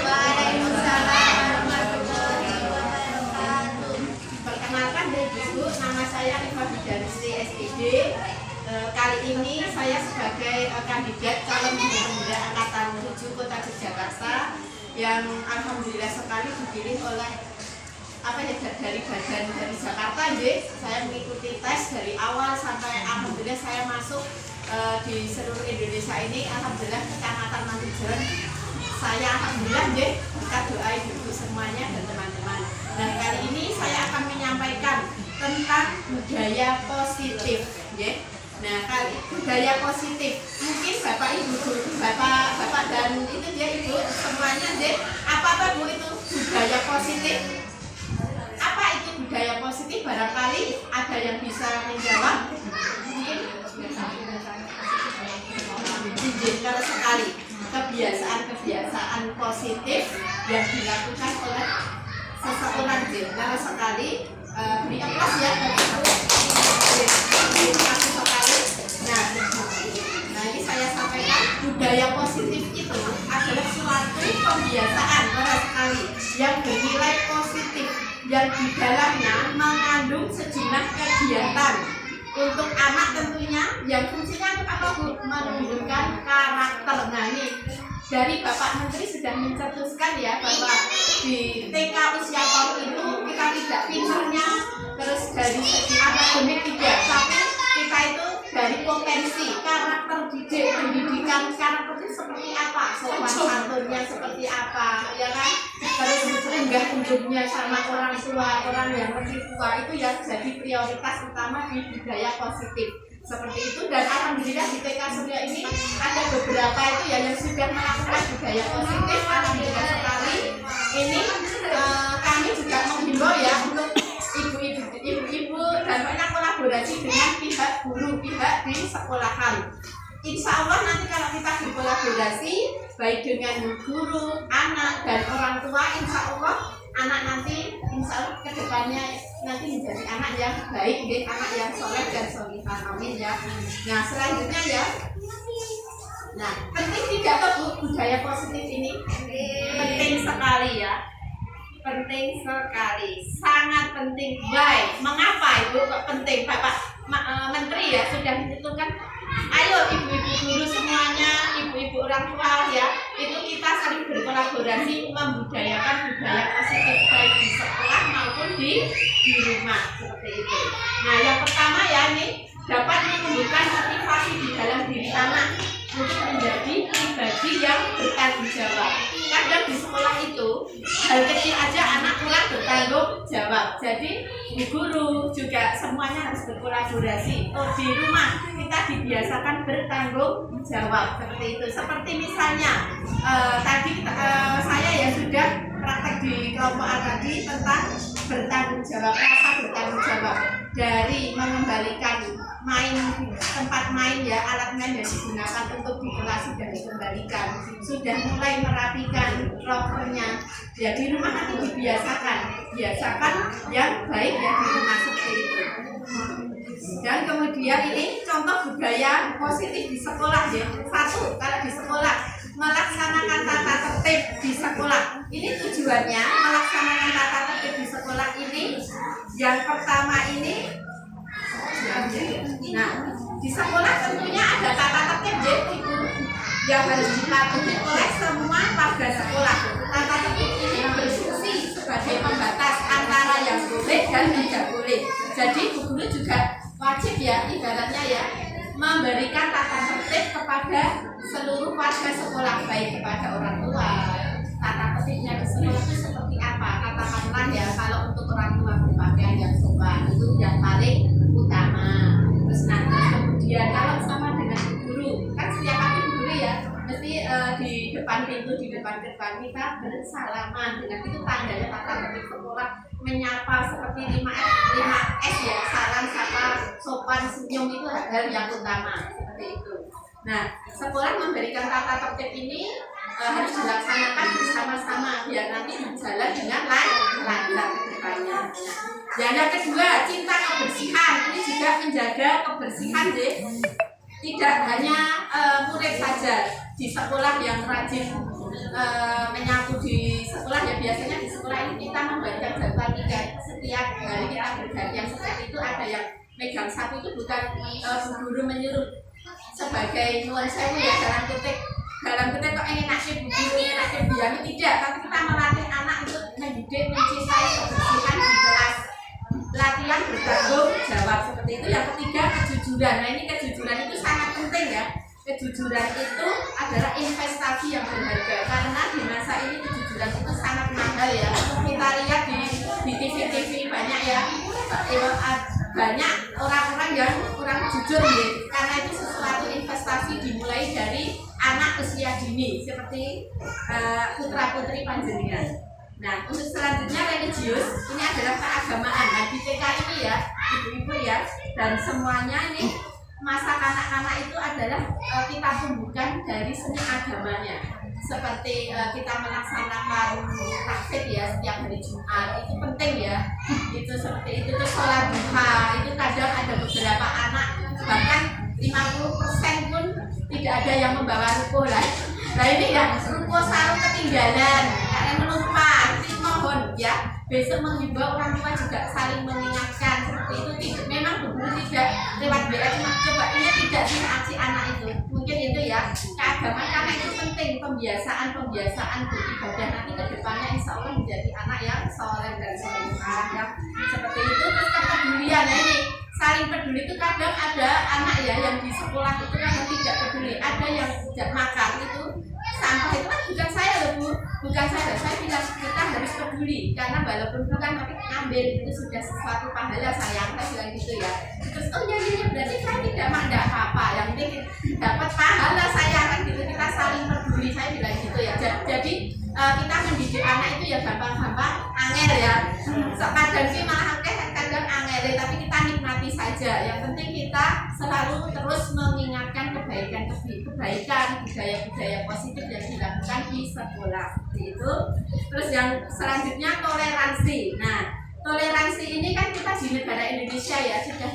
Waalaikumsalam warahmatullahi wabarakatuh. Perkenalkan Ibu, nama saya Rifah Bidarisi SPD. Kali ini saya sebagai kandidat calon guru muda angkatan 7 Kota Yogyakarta yang alhamdulillah sekali dipilih oleh dari badan dari Jakarta. Saya mengikuti tes dari awal sampai alhamdulillah saya masuk di seluruh Indonesia ini. Alhamdulillah Kecamatan Mantujon saya alhamdulillah berkat doa ibu semuanya dan teman-teman. Dan kali ini saya akan menyampaikan tentang budaya positif. Nah, kali budaya positif mungkin bapak ibu bapak dan itu ibu semuanya apa bu itu budaya positif? Apa itu budaya positif? Barangkali ada yang bisa menjawab. Mungkin kalau sekali kebiasaan positif yang dilakukan oleh seseorang. Kalau sekali beri aplaus ya. Nah ini saya sampaikan budaya positif itu adalah suatu kebiasaan sekali yang bernilai positif yang di dalamnya mengandung sejumlah kegiatan untuk anak tentunya yang fungsinya untuk apa bu? Menunjukkan karakter. Nah ini dari Bapak Menteri sudah mencetuskan ya bahwa di TK usia PAUD itu kita tidak pintarnya terus dari segi akademik tidak, tapi kita itu dari potensi karakter didik pendidikan karakter itu seperti apa, sopan santunnya seperti apa ya kan, terus renggah hidupnya sama orang tua, orang yang lebih tua itu yang jadi prioritas utama di budaya positif seperti itu. Dan alhamdulillah di TK Surya ini ada beberapa itu yang sudah melakukan budaya positif, alhamdulillah sekali. Ini kami juga menghimbau ya untuk ibu-ibu dan banyak kolaborasi dengan pihak guru, pihak di sekolahan. Insya Allah nanti kalau kita berkolaborasi baik dengan guru, anak dan orang tua, insya Allah anak nanti insya Allah kedepannya nanti menjadi anak yang baik, anak yang soleh dan solihah, amin ya. Nah selanjutnya ya, nah penting tidak bu budaya positif ini? Penting sekali ya, penting sekali, sangat penting. Baik, mengapa ibu kok penting? Bapak Menteri ya sudah menentukan. Ayo ibu-ibu guru semuanya, ibu-ibu orang tua ya, itu kita saling berkolaborasi membudayakan budaya positif baik di sekolah maupun di rumah seperti itu. Nah yang pertama ya ini dapat menumbuhkan motivasi di dalam diri anak untuk menjadi pribadi yang bertanggung jawab. Kadang di sekolah itu hal kecil aja anak pulang bertanggung jawab. Jadi guru juga semuanya harus berkolaborasi. Di rumah kita dibiasakan bertanggung jawab seperti itu. Seperti misalnya tadi saya ya sudah praktek di kelompok A tadi tentang bertanggung jawab, rasa bertanggung jawab dari mengembalikan tempat main ya, alat main yang digunakan untuk di kelas sudah dikembalikan, sudah mulai merapikan lokernya ya, di rumah nanti biasakan yang baik ya di rumah seperti itu. Dan kemudian ini contoh budaya positif di sekolah ya. Satu, kalau di sekolah melaksanakan tata tertib di sekolah. Ini tujuannya melaksanakan tata tertib di sekolah ini. Yang pertama ini, nah di sekolah tentunya ada tata tertib ibu yang harus dipatuhi oleh semua warga sekolah. Tata tertib ini berfungsi sebagai pembatas antara yang boleh dan tidak boleh. Jadi guru juga wajib ya ibaratnya ya memberikan tata tertib kepada seluruh warga sekolah, baik kepada orang tua. Tata tertibnya di sekolah itu seperti apa? Katakanlah ya kalau untuk orang tua berpakaian yang sopan itu yang paling utama. Terus nanti kemudian kalau sama dengan guru, kan setiap kali guru ya mesti di depan pintu, di depan gerbang kita bersalaman. Dengan itu tandanya tata tertib sekolah, menyapa seperti 5S ya, salam, sapa, sopan, senyum itu hal yang utama seperti itu. Nah, sekolah memberikan tata tertib ini harus dilaksanakan bersama-sama biar nanti berjalan dengan lancar ke depannya. Yang kedua, cinta kebersihan. Ini juga menjaga kebersihan tidak hanya murid saja di sekolah yang rajin menyapu di biasanya di sekolah ini kita membaca jadwal tiket setiap hari kita bergantian seperti itu. Ada yang megang sapu itu bukan guru menyuruh sebagai nuan sewu ya dalam kutip kok enaknya begini enaknya biar tidak, tapi kita melatih anak untuk mendidik mencintai kebersihan di kelas, latihan bertanggung jawab seperti itu. Yang ketiga kejujuran. Nah ini kejujuran itu sangat penting ya. Kejujuran itu adalah investasi yang berharga karena di masa ini kejujuran itu sangat mahal ya. Kita lihat di TV banyak ya, banyak orang-orang yang kurang jujur ya. Karena itu sesuatu investasi dimulai dari anak usia dini seperti putra putri panjenengan. Nah untuk selanjutnya religius, ini adalah keagamaan. Nah di TK ini ya ibu-ibu ya dan semuanya ini masa kanak-kanak itu adalah kita tumbuhkan dari seni agamanya. Seperti kita melaksanakan takbir ya setiap hari Jumat, itu penting ya. Itu seperti itu tuh sholat duha, itu kadang ada beberapa anak bahkan 50% pun tidak ada yang membawa ruko lah. Nah ini ya ruko sarung ketinggalan, kalian lupa, mohon ya besok menghimbau orang tua juga saling mengingatkan seperti itu. Memang guru tidak lewat BR coba ini tidak si anak itu mungkin itu ya keagamaan karena itu penting pembiasaan beribadah nanti kedepannya insya Allah menjadi anak yang soleh dan solehah ya seperti itu. Terus kepedulian ya ini saling peduli itu kadang ada anak ya yang di sekolah itu kadang tidak peduli, ada yang tidak makan itu sampah itu kan bukan saya loh Bu, bukan saya bilang kita harus peduli karena walaupun bukan tapi ambil itu sudah sesuatu pahala sayang, saya bilang gitu ya. Terus oh ya berarti saya tidak mandang apa-apa, yang penting dapat pahala sayang kan gitu, kita saling peduli, saya bilang gitu ya. Jadi kita mendidik anak itu ya gampang-gampang angel ya, kadang sih malah kadang angel tapi kita nikmati saja. Yang penting kita selalu terus mengingatkan kebaikan budaya-budaya positif yang dilakukan di sekolah seperti itu. Terus yang selanjutnya toleransi. Nah toleransi ini kan kita di negara Indonesia ya sudah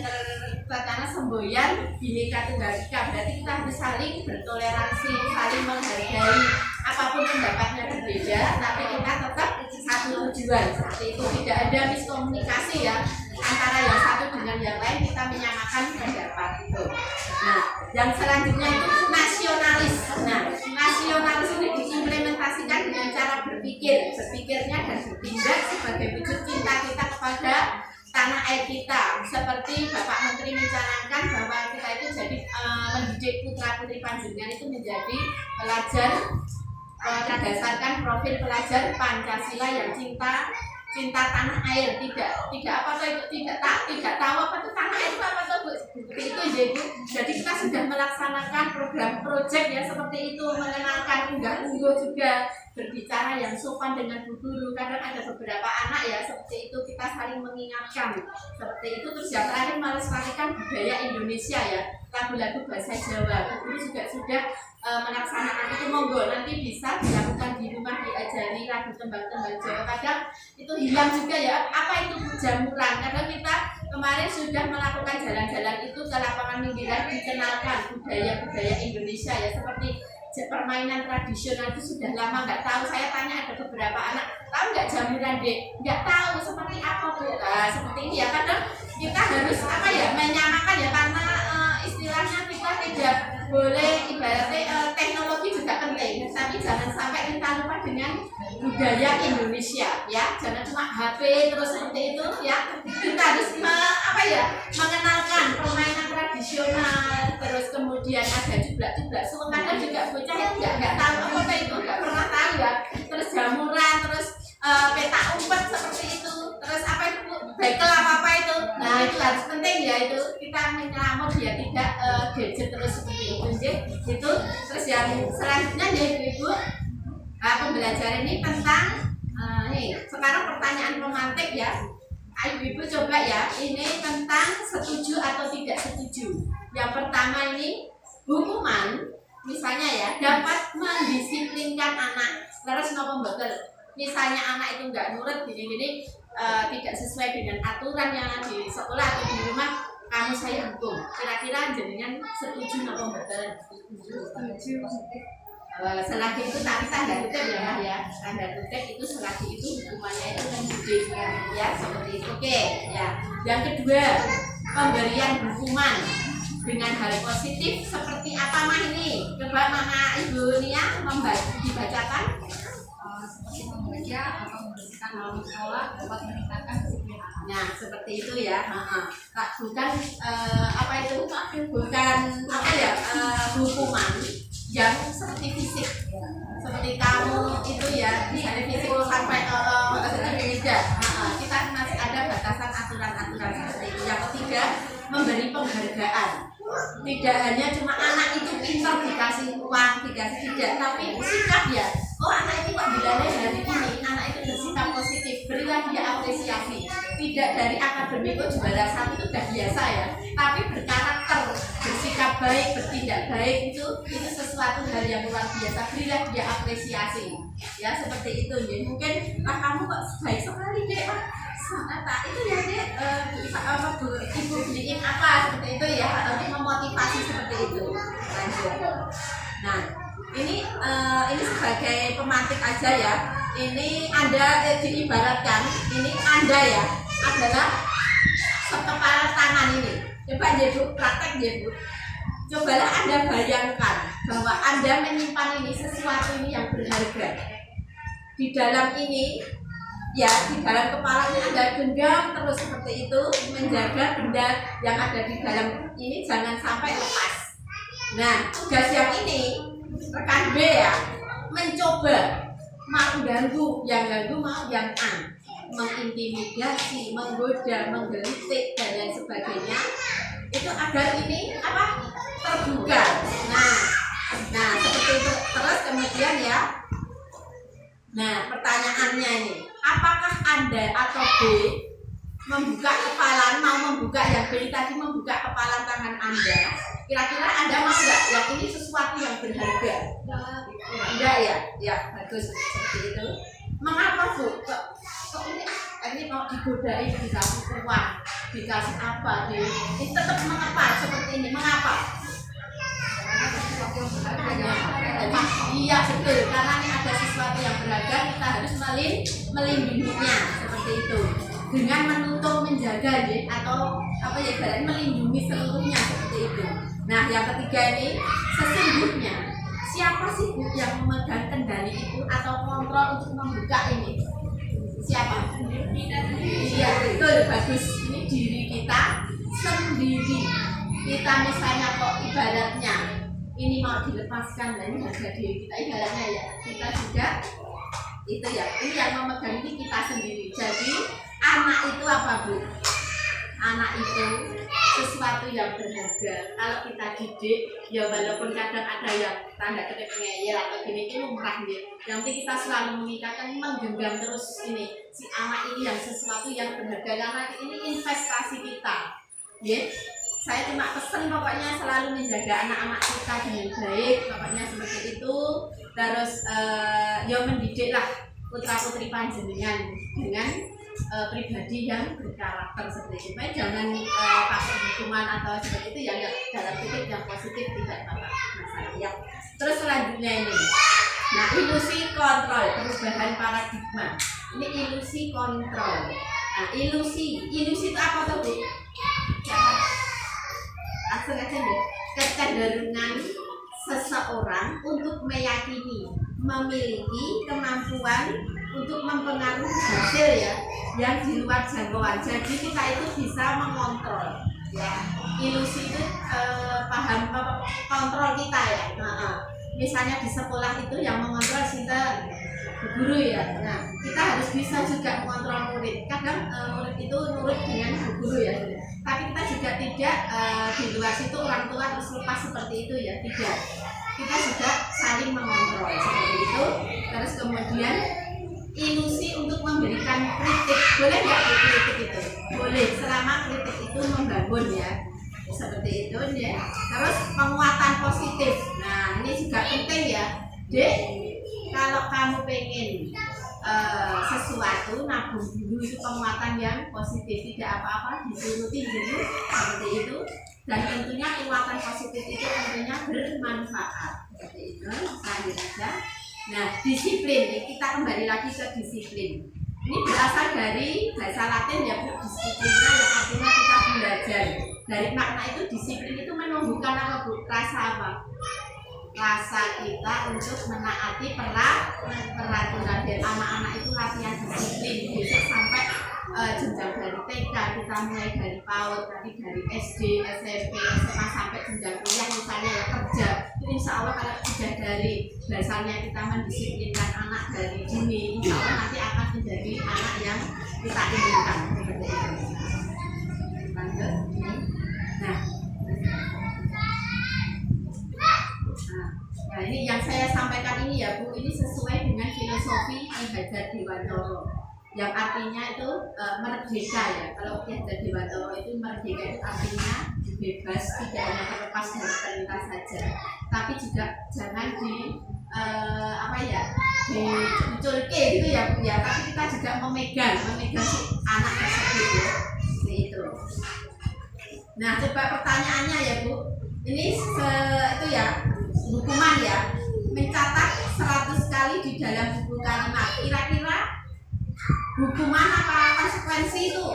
tertata semboyan Bhinneka Tunggal Ika, berarti kita harus saling bertoleransi, saling menghargai apapun pendapatnya berbeda, tapi kita tetap satu tujuan seperti itu. Tidak ada miskomunikasi ya antara yang satu dengan yang lain, kita menyamakan pendapat itu. Nah yang selanjutnya itu nasionalis. Nah nasionalis ini diimplementasikan dengan cara berpikirnya dan bertindak sebagai wujud cinta kita kepada tanah air kita. Seperti Bapak Menteri mencanangkan bahwa kita itu jadi mendidik putra putri panjenengan itu menjadi pelajar berdasarkan profil pelajar Pancasila yang cinta tanah air, tidak apa tuh itu tidak tahu apa tuh tanah air itu apa tuh Bu, itu ya Bu. Jadi kita sudah melaksanakan program project ya seperti itu, mengenalkan unggah-ungguh juga, berbicara yang sopan dengan bu guru. Kadang ada beberapa anak ya seperti itu, kita saling mengingatkan seperti itu. Terus yang terakhir melestarikan budaya Indonesia ya, lagu-lagu bahasa Jawa. Bu guru juga sudah melaksanakan itu, monggo nanti bisa dilakukan di rumah, diajari lagu tembang-tembang Jawa. Kadang itu hilang juga ya, apa itu jamuran. Kadang kita kemarin sudah melakukan jalan-jalan itu ke lapangan minggiran, dikenalkan budaya-budaya Indonesia ya, seperti permainan tradisional itu sudah lama nggak tahu. Saya tanya ada beberapa anak, tahu nggak jamuran Dek? Nggak tahu, seperti apa Bu? Nah, seperti ini ya, kadang kita harus apa ya, menyamakan ya, karena istilahnya kita tidak boleh ibaratnya teknologi juga penting, tapi jangan sampai kita lupa dengan budaya Indonesia ya. Jangan cuma HP terus seperti itu ya. Kita harus mengenalkan permainan tradisional. Terus kemudian ada jublak-jublak. Kadang juga bocah yang nggak tahu apa itu, nggak pernah tahu ya. Terus jamuran, terus peta umpet seperti itu. Terus apa itu bekel apa itu. Nah itu harus penting ya, itu kita menyelamat biar tidak gadget terus seperti itu. Itu terus yang selanjutnya ya ibu-ibu, pembelajaran ini tentang sekarang pertanyaan romantik ya. Ayo ibu coba ya, ini tentang setuju atau tidak setuju. Yang pertama ini hukuman misalnya ya dapat mendisiplinkan anak. Terus nopo betul, misalnya anak itu nggak nurut gini-gini, tidak sesuai dengan aturan yang di sekolah atau di rumah, kamu saya hukum. Kira-kira jenengan setuju nopo betul? Setuju. Selagi itu tak tanda kutip ya Mbak ya. tanda kutip itu selagi itu hukumannya itu mendidik ya seperti itu. Oke ya. Yang kedua, pemberian hukuman dengan hal positif seperti apa mah ini? Coba Mama Ibu Nia dibacakan. Seperti membaca atau membersihkan halaman sekolah dapat meningkatkan disiplin anak. Nah seperti itu ya. Bukan apa itu? Bukan apa ya? Hukuman yang seperti fisik. Seperti kamu itu ya, misalnya fisik sampai tidak. Kita masih ada batasan aturan-aturan seperti itu. Yang ketiga, memberi penghargaan. Tidak hanya cuma anak itu pintar dikasih uang, dikasih tidak, tapi sikap ya. Oh anak itu kok dilalui hari ini, anak itu bersikap positif, berilah dia apresiasi. Tidak dari akademik juara 1 itu sudah biasa ya, tapi berkarakter, bersikap baik, bertindak baik itu sesuatu hal yang luar biasa. Berilah dia apresiasi. Ya seperti itu ya. Mungkin kamu kok baik sekali dek, apa itu ya dek, ibu beliin apa seperti itu ya, atau memotivasi seperti itu. Lanjut. Nah ini sebagai pemantik aja ya. Ini Anda diibaratkan, ini Anda ya adalah sekepala tangan ini. Coba ya Bu, praktek ya Bu. Cobalah Anda bayangkan bahwa Anda menyimpan ini sesuatu ini yang berharga. Di dalam ini ya, di dalam kepala ini Anda genggam terus seperti itu, menjaga benda yang ada di dalam ini jangan sampai lepas. Nah, tugas yang ini rekan B ya, mencoba mau ganggu, yang ganggu mau yang A, mengintimidasi, menggoda, menggelitik dan lain sebagainya. Itu agar ini apa? Terbuka. Nah seperti itu terus kemudian ya. Nah pertanyaannya ini, apakah Anda atau B membuka kepala, mau membuka yang B tadi membuka kepala tangan Anda? Kira-kira Anda mau nggak? Yang ini sesuatu yang berharga? Enggak ya? Ya bagus seperti itu. Mengapa Bu? Kok ini mau digodai, dikasih uang, dikasih apa? Ini tetap mengapa seperti ini? Mengapa? Iya betul, karena ini ada sesuatu yang berharga, kita harus melindunginya seperti itu dengan menuntut, menjaga ya, atau apa ya, melindungi seluruhnya seperti itu. Nah yang ketiga ini, sesungguhnya siapa sih Bu yang memegang kendali itu atau kontrol untuk membuka ini? Siapa? Iya betul, bagus. Ini diri kita sendiri. Kita misalnya kok ibaratnya ini mau dilepaskan, dan ini harga diri kita ibaratnya ya, kita juga itu ya, ini yang memegang ini kita sendiri. Jadi anak itu apa Bu? Anak itu sesuatu yang berharga. Kalau kita didik ya, walaupun kadang ada yang tanda kutip ngeyel atau gini, itu lumrah ya. Yang penting kita selalu mengingatkan, menggenggam terus ini si anak ini yang sesuatu yang berharga, karena ini investasi kita ya. Saya cuma pesan pokoknya selalu menjaga anak-anak kita dengan baik, pokoknya seperti itu. Terus ya mendidiklah putra-putri panjenengan dengan pribadi yang berkarakter seperti itu. Baik, jangan pakai hukuman atau seperti itu yang dalam titik yang positif, tidak masalah ya. Terus selanjutnya ini, nah ilusi kontrol, perubahan paradigma. Ini ilusi kontrol. Nah ilusi itu apa tuh Bu? Langsung aja deh, kecenderungan seseorang untuk meyakini, memiliki kemampuan untuk mempengaruhi hasil ya yang di luar jangkauan. Jadi kita itu bisa mengontrol ya. Ilusi itu paham kontrol kita ya. Misalnya di sekolah itu yang mengontrol kita guru ya. Nah kita harus bisa juga mengontrol murid. Kadang murid itu nurut dengan guru ya, tapi kita juga tidak di luar situ orang tua terus lepas seperti itu ya, tidak. Kita juga saling mengontrol seperti itu. Terus kemudian ilusi untuk memberikan kritik, boleh nggak kritik itu? Boleh, selama kritik itu membangun ya, seperti itu ya. Terus penguatan positif, nah ini juga penting ya, Dek. Kalau kamu pengen sesuatu, nabung dulu, itu penguatan yang positif, tidak apa-apa dituruti dulu seperti itu. Dan tentunya penguatan positif itu tentunya bermanfaat seperti itu. Lanjut aja. Nah, disiplin, kita kembali lagi ke disiplin. Ini berasal dari bahasa Latin ya Bu, disiplina, yang artinya kita belajar. Dari makna itu disiplin itu menumbuhkan apa Bu? Rasa apa? Rasa kita untuk menaati peraturan. Dan anak-anak itu latihan disiplin besok sampai jenjang dari TK, kita mulai dari PAUD, nanti dari SD, SMP, SMA sampai jenjang kuliah misalnya ya kerja. Itu insya Allah kalau sudah dari dasarnya kita mendisiplinkan anak dari dini, insya Allah nanti akan menjadi anak yang kita inginkan. Seperti itu. Lanjut. Nah, ini yang saya sampaikan ini ya Bu, ini sesuai dengan filosofi Ki Hajar Dewantara, yang artinya itu merdeka ya. Kalau Ki Hajar Dewantara itu merdeka itu artinya bebas, tidak hanya terlepas dari perintah saja, tapi juga jangan diculke gitu ya Bu ya, tapi kita juga memegang si anak tersebut ya, seperti itu. Nah, coba pertanyaannya ya Bu, ini itu ya hukuman ya, mencatat 100 kali di dalam buku kalimat. Kira-kira hukuman apa konsekuensi itu?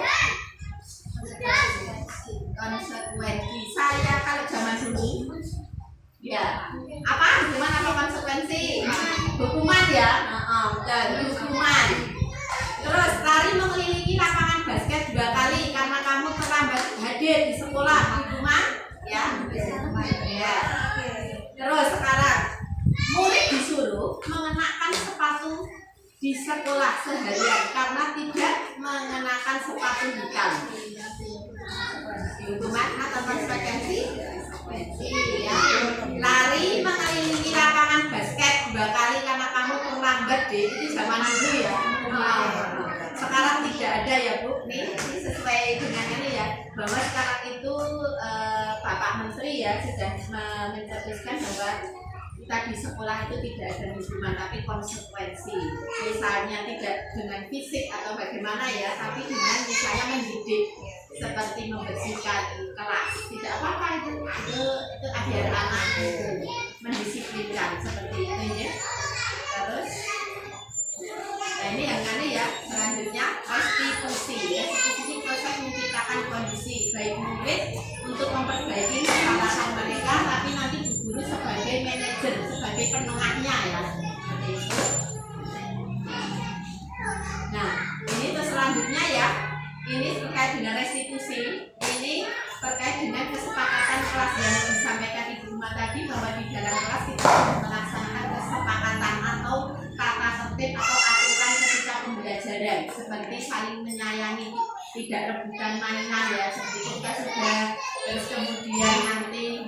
Konsekuensi. Saya kalau zaman dulu ya apa hukuman apa konsekuensi? Hukuman ya. Hukuman. Terus lari mengelilingi lapangan basket 2 kali karena kamu terlambat hadir di sekolah, hukuman ya. Ya. Terus sekarang murid disuruh mengenakan sepatu di sekolah seharian karena tidak mengenakan sepatu hitam. Hukuman atau konsekuensi? Ya. Lari mengelilingi lapangan basket 2 kali karena kamu terlambat deh. Itu zaman dulu ya. Sekarang tidak ada ya Bu. Ini sesuai dengan ini ya, bahwa sekarang itu Bapak Menteri ya sudah mencetuskan bahwa kita di sekolah itu tidak ada hukuman tapi konsekuensi. Misalnya tidak dengan fisik atau bagaimana ya, tapi dengan misalnya mendidik seperti membersihkan kelas. Tidak apa-apa itu biar anak itu mendisiplinkan seperti itu ya. Terus ini yang aneh ya, selanjutnya restitusi ya. Restitusi proses menciptakan kondisi baik murid untuk memperbaiki kesalahan mereka, tapi nanti guru sebagai manajer, sebagai penengahnya ya, seperti itu. Nah, ini terus selanjutnya ya, ini terkait dengan restitusi. Ini terkait dengan kesepakatan kelas yang disampaikan Ibu Uma tadi, bahwa di dalam kelas kita melaksanakan kesepakatan atau tata tertib atau aturan ketika pembelajaran, seperti saling menyayangi, tidak rebutan mainan ya, seperti kita sudah. Terus kemudian nanti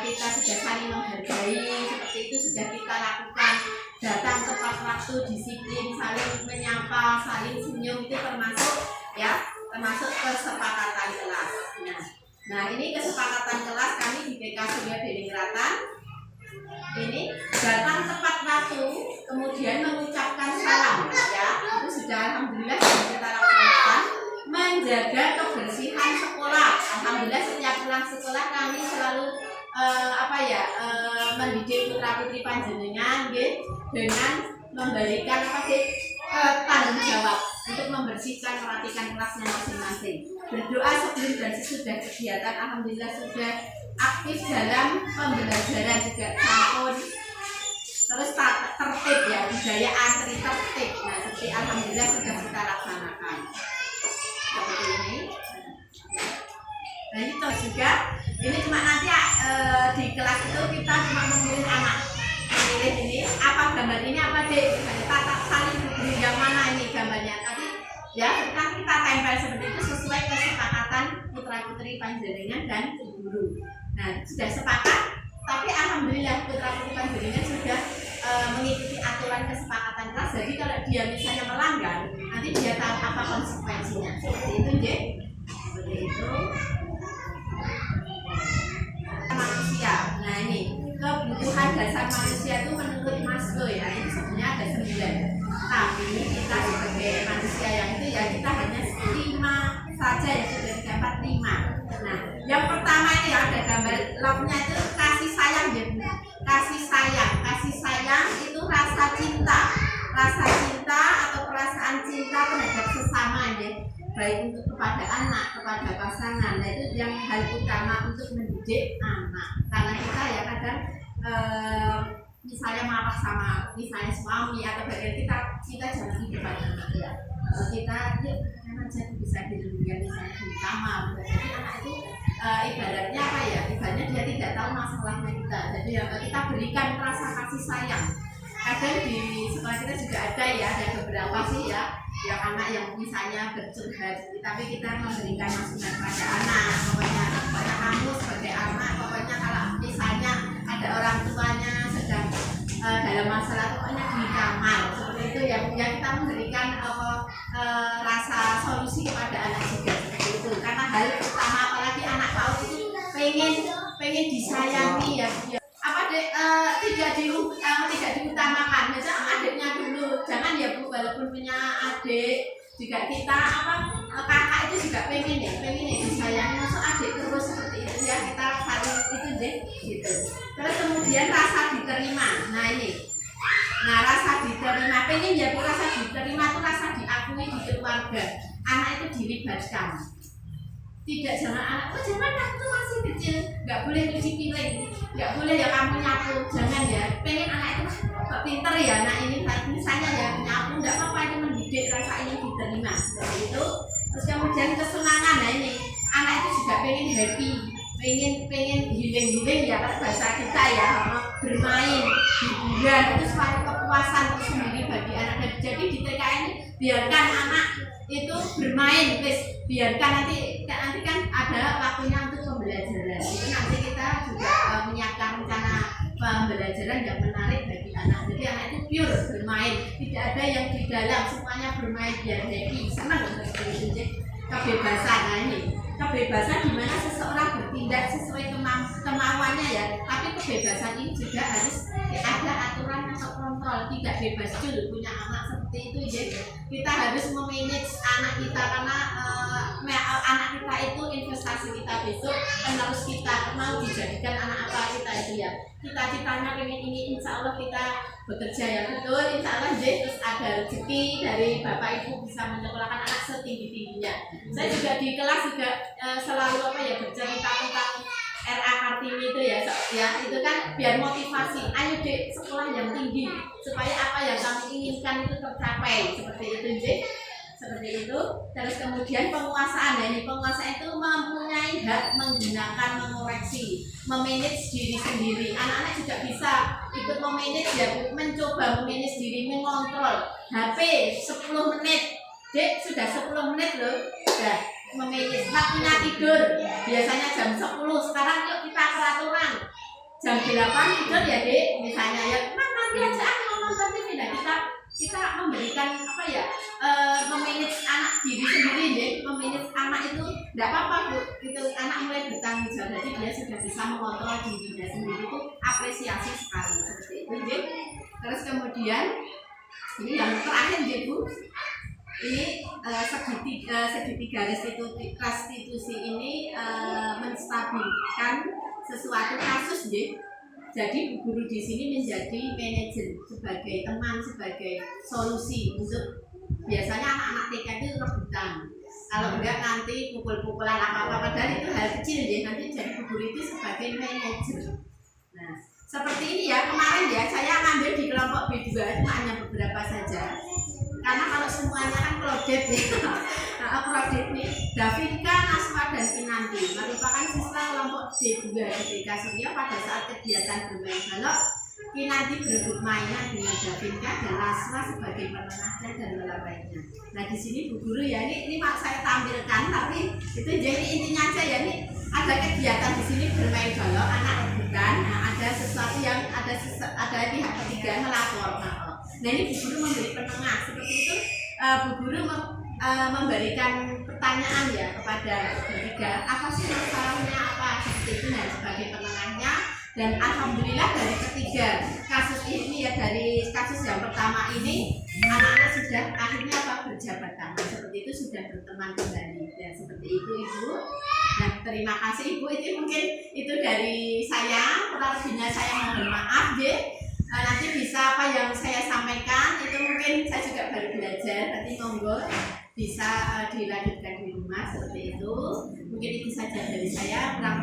kita sudah saling menghargai, seperti itu sudah kita lakukan. Datang tepat waktu, disiplin, saling menyapa, saling senyum, itu termasuk ya, termasuk kesepakatan kelas. Nah ini kesepakatan kelas kami di TK Surya Diningrat. Ini datang tepat waktu, kemudian mengucapkan salam ya, itu sudah alhamdulillah sudah kita lakukan. Menjaga kebersihan sekolah, alhamdulillah setiap pulang sekolah kami selalu mendidik putra putri panjenengan dengan memberikan tanggung jawab untuk membersihkan, merapikan kelasnya masing-masing. Berdoa sebelum dan sesudah kegiatan, alhamdulillah sudah aktif dalam pembelajaran juga santun. Terus tertib ya, budaya antri tertib. Nah, seperti alhamdulillah sudah kita laksanakan. Seperti ini. Nah ini toh juga, ini cuma nanti di kelas itu kita cuma memilih anak, memilih ini apa gambar ini apa dek, tata saling beri yang mana ini gambarnya tadi ya, kita tempel seperti itu sesuai kesepakatan putra putri panjenengan dan guru. Nah sudah sepakat, tapi alhamdulillah putra putri panjenengan sudah mengikuti aturan kesepakatan kelas. Jadi kalau dia misalnya melanggar, nanti dia tahu apa konsekuensinya. Seperti itu dek, seperti itu. Manusia. Nah ini kebutuhan dasar manusia itu menurut Maslow ya, ini sebenarnya ada 9. Tapi kita sebagai manusia yang itu ya, kita hanya 5 saja yang sudah dapat 5. Nah yang pertama ini ada gambar love-nya itu kasih sayang ya. Kasih sayang itu rasa rasa cinta atau perasaan cinta terhadap sesama ya, baik untuk kepada anak, kepada pasangan. Nah itu yang hal utama untuk mendidik anak, karena kita ya kadang misalnya marah sama misalnya suami atau bagian kita jangan di depan anak ya. Kita yuk anak jadi bisa dilindungi misalnya di kamar. Jadi anak itu ibaratnya apa ya? Ibaratnya dia tidak tahu masalahnya kita. Jadi kita berikan rasa kasih sayang. Kadang di sekolah kita juga ada beberapa sih ya, yang anak yang misalnya bercurhat, tapi kita memberikan masukan pada anak. Pokoknya kamu sebagai anak, pokoknya kalau misalnya ada orang tuanya sedang dalam masalah, pokoknya di kamar seperti itu yang kita memberikan rasa solusi kepada anak juga seperti itu. Karena hal pertama apalagi anak PAUD itu pengen disayangi ya. Apa tidak diutamakan, misalnya adiknya dulu, jangan ya Bu, walaupun punya adik juga kita kakak itu juga pengen ya disayangi, masuk adik terus seperti itu ya, kita saling itu deh gitu. Terus kemudian rasa diterima, nah rasa diterima, pengen ya Bu, rasa diterima itu rasa diakui di keluarga, anak itu dilibatkan. Tidak, jangan anak, jangan aku masih kecil, nggak boleh cuci piring, nggak boleh ya kamu nyapu, jangan ya. Pengen anak itu pinter ya, anak ini misalnya ya nyapu, nggak apa-apa, itu mendidik rasa ini diterima seperti itu. Terus kemudian kesenangan, nah ini anak itu juga pengen happy, pengen healing ya, kalau bahasa kita ya, bermain, hiburan, itu suatu kepuasan tersendiri bagi anak. Jadi di TK ini biarkan anak itu bermain, biarkan nanti kan ada waktunya untuk pembelajaran. Itu nanti kita juga menyiapkan rencana pembelajaran yang menarik bagi anak. Jadi anak itu pure bermain, tidak ada yang di dalam, semuanya bermain biar happy, senang seperti itu. Kebebasan, nah ini kebebasan di mana seseorang bertindak sesuai kemauannya ya. Tapi kebebasan ini juga harus ada aturan atau kontrol, tidak bebas dulu punya anak seperti itu ya. Kita harus memanage anak kita karena anak kita itu investasi kita besok, penerus kita mau dijadikan anak apa kita itu ya. Cita-citanya pengen ini, insya Allah kita bekerja ya betul, insya Allah terus ada rezeki dari Bapak Ibu bisa menyekolahkan anak setinggi-tingginya. Saya juga di kelas juga selalu bercerita tentang RA Kartini itu ya, itu kan biar motivasi, ayo dek sekolah yang tinggi supaya apa yang kamu inginkan itu tercapai seperti itu dek. Seperti itu. Terus kemudian penguasaan, nah ini penguasaan itu mempunyai hak menggunakan, mengoreksi, memanage diri sendiri. Anak-anak juga bisa ikut memanage ya, mencoba memanage diri, mengontrol HP 10 menit, dek sudah 10 menit loh, sudah memanage. Waktunya tidur biasanya jam 10, sekarang yuk kita peraturan jam 8 tidur ya dek, misalnya ya nanti aja aku nonton TV. Nah kita memberikan memanage anak diri sendiri deh, memanage anak itu tidak apa-apa Bu, gitu. Anak mulai bertanggung jawab, jadi dia sudah bisa mengontrol dirinya sendiri, itu apresiasi sekali seperti itu deh. Terus kemudian ini yang terakhir deh Bu, ini segitiga restitusi ini menstabilkan sesuatu kasus deh. Jadi Bu Guru di sini menjadi manajer, sebagai teman, sebagai solusi untuk biasanya anak-anak TK itu rebutan. Kalau enggak nanti pukul-pukulan apa-apa, padahal itu hal kecil ya, nanti jadi Bu Guru itu sebagai manajer. Nah, seperti ini ya, kemarin ya saya ngambil di kelompok B2 itu hanya beberapa saja. Karena kalau semuanya kan Claudette ya. Nah, Claudette nih, Davinka, Naswa, dan Kinanti merupakan siswa kelompok D2 di TK Surya pada saat kegiatan bermain balok. Kinanti berebut mainan dengan Davinka dan Naswa sebagai penengahnya dan melarainya. Nah di sini Bu Guru ya, ini saya tampilkan, tapi itu jadi intinya aja ya, ini ada kegiatan di sini bermain balok, anak rebutan. Nah, ada sesuatu yang ada pihak ketiga melapor. Nah ini Bu Guru memberi penengah seperti itu. Bu Guru memberikan pertanyaan ya kepada ketiga, apa sih masalahnya apa seperti itu, nah sebagai penengahnya. Dan alhamdulillah dari ketiga kasus ini ya, dari kasus yang pertama ini anak-anak sudah akhirnya berjabat tangan seperti itu, sudah berteman kembali ya, seperti itu Ibu. Nah terima kasih Ibu, itu mungkin itu dari saya, kurang lebihnya saya mohon maaf deh. nanti bisa apa yang saya sampaikan itu mungkin saya juga baru belajar, nanti monggo bisa dilanjutkan di rumah seperti itu. Mungkin itu saja dari saya, kurang